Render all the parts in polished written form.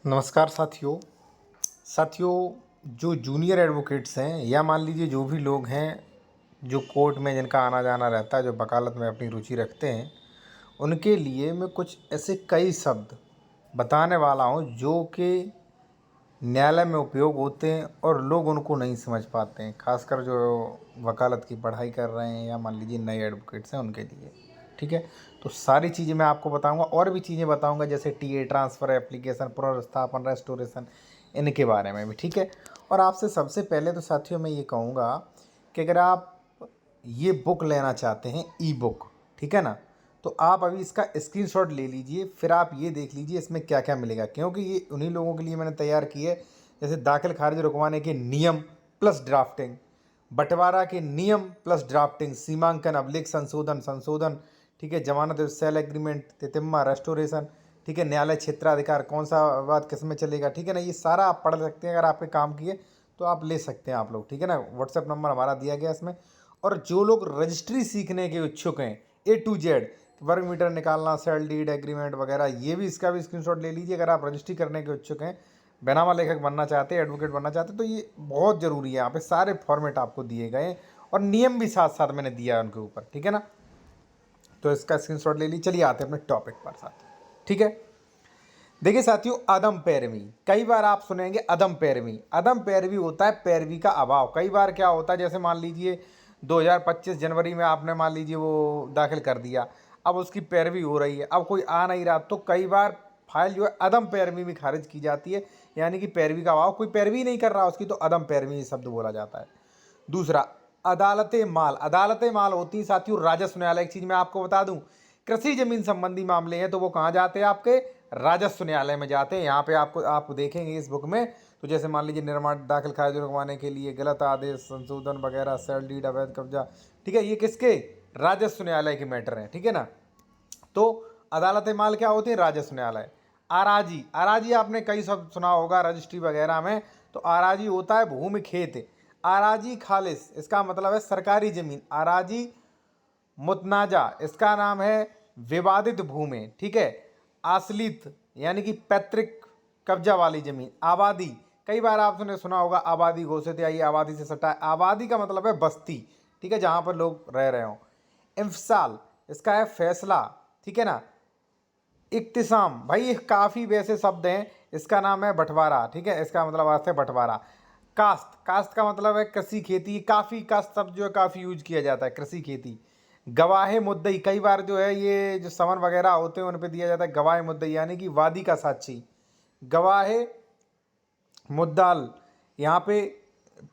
नमस्कार साथियों जो जूनियर एडवोकेट्स हैं या मान लीजिए जो भी लोग हैं जो कोर्ट में जिनका आना जाना रहता है, जो वकालत में अपनी रुचि रखते हैं, उनके लिए मैं कुछ ऐसे कई शब्द बताने वाला हूं जो कि न्यायालय में उपयोग होते हैं और लोग उनको नहीं समझ पाते हैं, खासकर जो वकालत की पढ़ाई कर रहे हैं या मान लीजिए नए एडवोकेट्स हैं उनके लिए। ठीक है, तो सारी चीज़ें मैं आपको बताऊंगा और भी चीज़ें बताऊंगा, जैसे टीए, ट्रांसफ़र एप्लीकेशन, पुनर्स्थापन, रेस्टोरेशन, इनके बारे में भी। ठीक है, और आपसे सबसे पहले तो साथियों मैं ये कहूँगा कि अगर आप ये बुक लेना चाहते हैं, ई बुक, ठीक है ना, तो आप अभी इसका स्क्रीनशॉट ले लीजिए, फिर आप ये देख लीजिए इसमें क्या क्या मिलेगा, क्योंकि ये उन्हीं लोगों के लिए मैंने तैयार की है जैसे दाखिल खारिज रुकवाने के नियम प्लस ड्राफ्टिंग, बंटवारा के नियम प्लस ड्राफ्टिंग, सीमांकन, अभिलेख संशोधन, ठीक है, जमानत सेल एग्रीमेंट, तितिम्मा, रेस्टोरेशन, ठीक है, न्यायालय क्षेत्राधिकार, कौन सा विवाद किस में चलेगा, ठीक है ना, ये सारा आप पढ़ सकते हैं। अगर आपके काम किए तो आप ले सकते हैं आप लोग, ठीक है ना। व्हाट्सएप नंबर हमारा दिया गया इसमें। और जो लोग रजिस्ट्री सीखने के इच्छुक हैं, A to Z, वर्ग मीटर निकालना, सेल डीड एग्रीमेंट वगैरह, ये भी इसका भी स्क्रीनशॉट ले लीजिए। अगर आप रजिस्ट्री करने के इच्छुक हैं, बैनामा लेखक बनना चाहते हैं, एडवोकेट बनना चाहते हैं, तो ये बहुत ज़रूरी है। यहाँ पे सारे फॉर्मेट आपको दिए गए हैं और नियम भी साथ साथ मैंने दिया है उनके ऊपर, ठीक है ना। तो इसका स्क्रीनशॉट ले लीजिए। चलिए आते हैं अपने टॉपिक पर साथ, ठीक है। देखिए साथियों, अदम पैरवी, कई बार आप सुनेंगे अदम पैरवी। अदम पैरवी होता है पैरवी का अभाव। कई बार क्या होता है, जैसे मान लीजिए 2025 जनवरी में आपने मान लीजिए वो दाखिल कर दिया, अब उसकी पैरवी हो रही है, अब कोई आ नहीं रहा, तो कई बार फाइल जो है अदम पैरवी में खारिज की जाती है, यानी कि पैरवी का अभाव, कोई पैरवी नहीं कर रहा उसकी, तो अदम पैरवी शब्द बोला जाता है। दूसरा, अदालतें माल। अदालतें माल होती हैं साथियों राजस्व न्यायालय। एक चीज़ मैं आपको बता दूं, कृषि जमीन संबंधी मामले हैं तो वो कहाँ जाते हैं, आपके राजस्व न्यायालय में जाते हैं। यहाँ पे आपको आप देखेंगे इस बुक में, तो जैसे मान लीजिए निर्माण दाखिल खारिज रुकवाने के लिए गलत आदेश, संशोधन वगैरह, सेल डीड, अवैध कब्जा, ठीक है, ये किसके, राजस्व न्यायालय के मैटर हैं, ठीक है ना। तो अदालत माल क्या होती है, राजस्व न्यायालय। आराजी, आराजी आपने कई शब्द सुना होगा रजिस्ट्री वगैरह में, तो आराजी होता है भूमि खेत। आराजी खालिस, इसका मतलब है सरकारी जमीन। आराजी मुतनाजा, इसका नाम है विवादित भूमि, ठीक है। आसलित यानी कि पैतृक कब्जा वाली जमीन। आबादी, कई बार आपने सुना होगा आबादी घोषित, या ये आबादी से सटा है। आबादी का मतलब है बस्ती, ठीक है, जहां पर लोग रह रहे हों। इंफसाल, इसका है फैसला, ठीक है ना। इक्तिसाम, भाई ये काफ़ी वैसे शब्द हैं, इसका नाम है बंटवारा, ठीक है, इसका मतलब अर्थ है बंटवारा। कास्त, कास्त का मतलब है कृषि खेती। काफ़ी कास्त शब्द जो है काफ़ी यूज किया जाता है, कृषि खेती। गवाह मुद्दई, कई बार जो है ये जो समन वगैरह होते हैं उन पे दिया जाता है गवाह मुद्दई, यानी कि वादी का साक्षी। गवाह मुद्दाल, यहाँ पे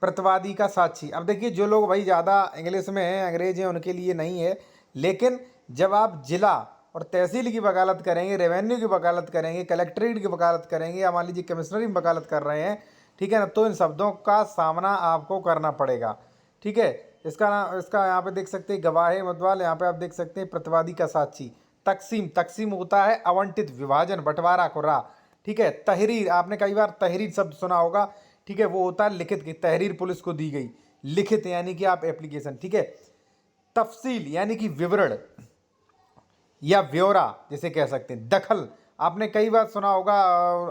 प्रतिवादी का साक्षी। अब देखिए जो लोग भाई ज़्यादा इंग्लिश में हैं, अंग्रेज हैं, उनके लिए नहीं है, लेकिन जब आप जिला और तहसील की वकालत करेंगे, रेवेन्यू की वकालत करेंगे, कलेक्ट्रेट की वकालत करेंगे, या मान लीजिए कमिश्नरी में वकालत कर रहे हैं, ठीक है ना, तो इन शब्दों का सामना आपको करना पड़ेगा, ठीक है। इसका यहाँ पे देख सकते हैं गवाह मुद्दाल, यहाँ पे आप देख सकते हैं प्रतिवादी का साक्षी। तकसीम, तकसीम होता है आवंटित, विभाजन, बंटवारा को रा, ठीक है। तहरीर, आपने कई बार तहरीर शब्द सुना होगा, ठीक है, वो होता है लिखित की। तहरीर पुलिस को दी गई, लिखित यानी कि आप एप्लीकेशन, ठीक है। तफसील यानी कि विवरण या ब्यौरा जिसे कह सकते हैं। दखल, आपने कई बार सुना होगा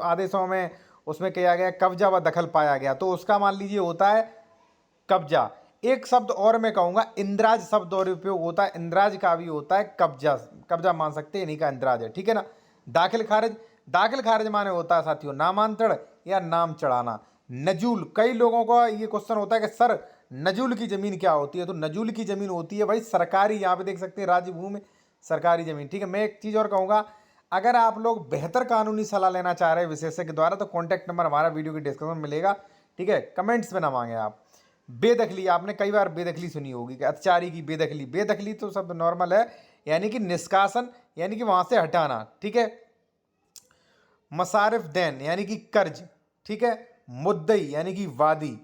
आदेशों में, उसमें कहा गया कब्जा व दखल पाया गया, तो उसका मान लीजिए होता है कब्जा। एक शब्द और मैं कहूंगा, इंद्राज शब्द और उपयोग होता है, इंद्राज का भी होता है कब्जा, कब्जा मान सकते हैं, इन्हीं का इंद्राज है, ठीक है ना। दाखिल खारिज, दाखिल खारिज माने होता है साथियों नामांतरण या नाम चढ़ाना। नजूल, कई लोगों का ये क्वेश्चन होता है कि सर नजूल की जमीन क्या होती है, तो नजूल की जमीन होती है भाई सरकारी, यहाँ पे देख सकते हैं राज्य भूमि, सरकारी जमीन, ठीक है। मैं एक चीज़ और कहूँगा, अगर आप लोग बेहतर कानूनी सलाह लेना चाह रहे हैं विशेषज्ञ के द्वारा, तो कॉन्टैक्ट नंबर हमारा वीडियो की डिस्क्रिप्शन में मिलेगा, ठीक है, कमेंट्स में ना मांगे आप। बेदखली, आपने कई बार बेदखली सुनी होगी कि अत्याचारी की बेदखली। बेदखली तो शब्द नॉर्मल है, यानी कि निष्कासन, यानी कि वहां से हटाना, ठीक है। मसारिफ दैन यानी कि कर्ज, ठीक है। मुद्दई यानी कि वादी।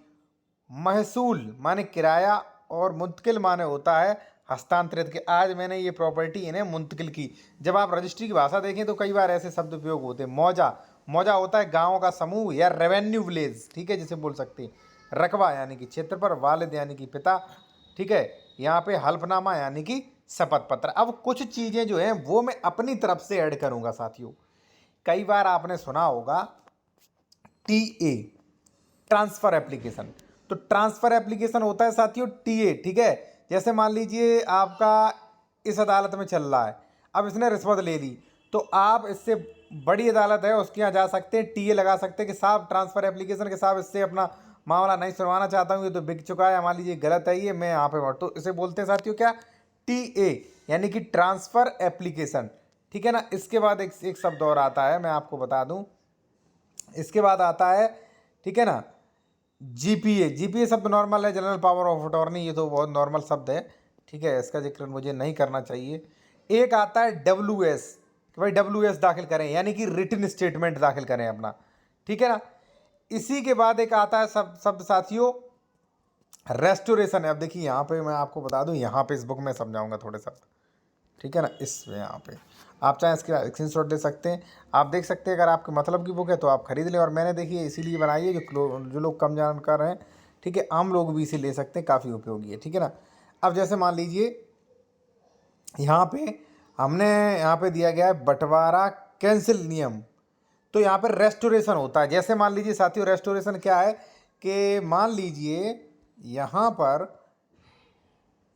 महसूल माने किराया, और मुंतकिल माने होता है हस्तांतरित के। आज मैंने ये प्रॉपर्टी इन्हें मुंतकिल की। जब आप रजिस्ट्री की भाषा देखें तो कई बार ऐसे शब्द उपयोग होते हैं। मौजा, मौजा होता है गांव का समूह या रेवेन्यू विलेज, ठीक है, जिसे बोल सकते हैं। रकबा यानी कि क्षेत्र पर। वालिद यानी कि पिता, ठीक है। यहाँ पे हल्फनामा यानी कि शपथ पत्र। अब कुछ चीज़ें जो हैं वो मैं अपनी तरफ से ऐड करूँगा साथियों। कई बार आपने सुना होगा TA, ट्रांसफ़र एप्लीकेशन। तो ट्रांसफ़र एप्लीकेशन होता है साथियों TA, ठीक है। जैसे मान लीजिए आपका इस अदालत में चल रहा है, अब इसने रिश्वत ले ली, तो आप इससे बड़ी अदालत है उसके यहाँ जा सकते हैं, TA लगा सकते हैं कि साहब ट्रांसफ़र एप्लीकेशन के साहब इससे अपना मामला नहीं सुनवाना चाहता हूँ, ये तो बिक चुका है, मान लीजिए गलत है ये, मैं यहाँ पे तो इसे बोलते हैं साथियों क्या, TA, यानी कि ट्रांसफ़र एप्लीकेशन, ठीक है ना। इसके बाद एक शब्द और आता है, मैं आपको बता दूं, इसके बाद आता है, ठीक है ना, GPA शब्द नॉर्मल है, जनरल पावर ऑफ अटॉर्नी, ये तो बहुत नॉर्मल शब्द है, ठीक है, इसका जिक्र मुझे नहीं करना चाहिए। एक आता है WS, कि भाई WS दाखिल करें, यानी कि रिटन स्टेटमेंट दाखिल करें अपना, ठीक है ना। इसी के बाद एक आता है शब्द साथियों रेस्टोरेशन है। अब देखिए यहाँ पे मैं आपको बता दूं, यहाँ पे इस बुक में समझाऊंगा थोड़े शब्द, ठीक है ना। इसमें यहाँ पे आप चाहें इसके स्क्रीनशॉट ले सकते हैं, आप देख सकते हैं। अगर आपके मतलब की बुक है तो आप खरीद लें, और मैंने देखिए इसीलिए बनाई है जो लोग कम जानकार हैं, ठीक है, आम लोग भी इसे ले सकते हैं, काफ़ी उपयोगी है, ठीक है ना। अब जैसे मान लीजिए यहाँ पे हमने यहाँ पे दिया गया है बंटवारा कैंसिल नियम, तो यहाँ पर रेस्टोरेशन होता है। जैसे मान लीजिए साथियों रेस्टोरेशन क्या है कि मान लीजिए यहाँ पर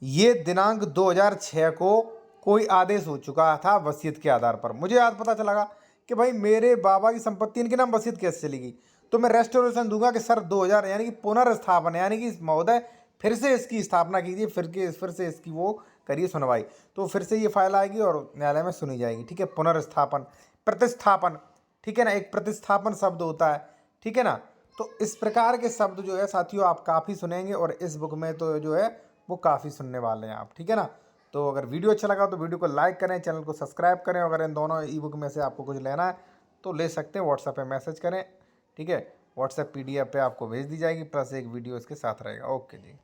ये दिनांक 2006 को कोई आदेश हो चुका था वसीयत के आधार पर, मुझे आज पता चला कि भाई मेरे बाबा की संपत्ति इनके नाम वसीयत कैसे चली गई, तो मैं रेस्टोरेशन दूंगा कि सर 2000 यानी कि पुनर्स्थापन, यानी कि महोदय फिर से इसकी स्थापना कीजिए, फिर से इसकी वो करिए सुनवाई, तो फिर से ये फाइल आएगी और न्यायालय में सुनी जाएगी, ठीक है। पुनर्स्थापन, प्रतिस्थापन, ठीक है ना, एक प्रतिस्थापन शब्द होता है, ठीक है ना। तो इस प्रकार के शब्द जो है साथियों आप काफ़ी सुनेंगे, और इस बुक में तो जो है वो काफ़ी सुनने वाले हैं आप, ठीक है ना। तो अगर वीडियो अच्छा लगा तो वीडियो को लाइक करें, चैनल को सब्सक्राइब करें। अगर इन दोनों ई बुक में से आपको कुछ लेना है तो ले सकते हैं, व्हाट्सएप पे मैसेज करें, ठीक है। व्हाट्सएप PDF पे आपको भेज दी जाएगी, प्लस एक वीडियो इसके साथ रहेगा। ओके जी।